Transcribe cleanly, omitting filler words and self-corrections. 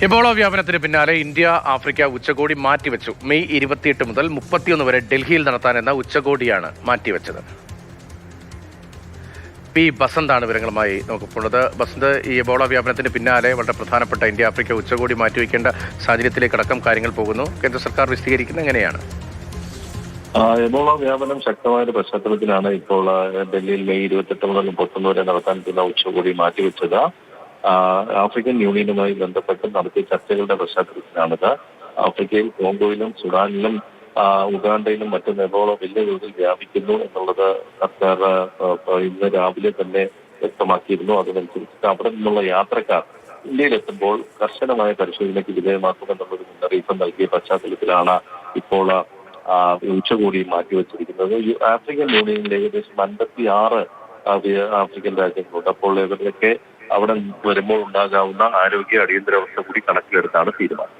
Ebola വ്യാപനത്തിന് പിന്നാലെ India Africa ഉച്ചകോടി മാറ്റിവെച്ചു. മെയ് 28 മുതൽ 31 വരെ ഡൽഹിയിൽ നടത്താനെന്ന ഉച്ചകോടിയാണ് മാറ്റിവെച്ചത്. പി ബസന്താണ് വിവരങ്ങളുമായി നോക്കപ്പെടുന്നത്. ബസന്ത്, ഈ എബോള വ്യാപനത്തിന് പിന്നാലെ വളരെ പ്രധാനപ്പെട്ട ഇന്ത്യ ആഫ്രിക്ക ഉച്ചകോടി മാറ്റിവെക്കേണ്ട സാഹചര്യത്തിലേക്കടക്കം കാര്യങ്ങൾ പോകുന്നു. കേന്ദ്ര സർക്കാർ വിശദീകരിക്കുന്നത് എങ്ങനെയാണ്? എബോള വ്യാപനം ശക്തമായ പശ്ചാത്തലത്തിലാണ് ഇപ്പോൾ ഡൽഹിയിൽ മെയ് 28 മുതൽ 31 വരെ നടത്താനിരിക്കുന്ന ഉച്ചകോടി മാറ്റിവെച്ചത്. ആഫ്രിക്കൻ യൂണിയനുമായി ബന്ധപ്പെട്ട് നടത്തിയ ചർച്ചകളുടെ പശ്ചാത്തലത്തിലാണിത്. ആഫ്രിക്കയിൽ കോങ്കോയിലും സുഡാനിലും ഉഗാണ്ടയിലും മറ്റും എബോള വലിയ തോതിൽ വ്യാപിക്കുന്നു എന്നുള്ളത് സർക്കാർ ഇന്ന് രാവിലെ തന്നെ വ്യക്തമാക്കിയിരുന്നു. അതിനനുസരിച്ച് അവിടെ നിന്നുള്ള യാത്രക്കാർ ഇന്ത്യയിലെത്തുമ്പോൾ കർശനമായ പരിശോധനയ്ക്ക് വിധേയമാക്കുമെന്നുള്ളൊരു മുന്നറിയിപ്പ് നൽകിയ പശ്ചാത്തലത്തിലാണ് ഇപ്പോൾ ഉച്ചകോടി മാറ്റിവെച്ചിരിക്കുന്നത്. ആഫ്രിക്കൻ യൂണിയനിൽ ഏകദേശം 56 ആഫ്രിക്കൻ രാജ്യങ്ങളുണ്ട്. അപ്പോൾ ഇവരൊക്കെ അവിടെ വരുമ്പോൾ ഉണ്ടാകാവുന്ന ആരോഗ്യ അടിയന്തരാവസ്ഥ കൂടി കണക്കിലെടുത്താണ് തീരുമാനം.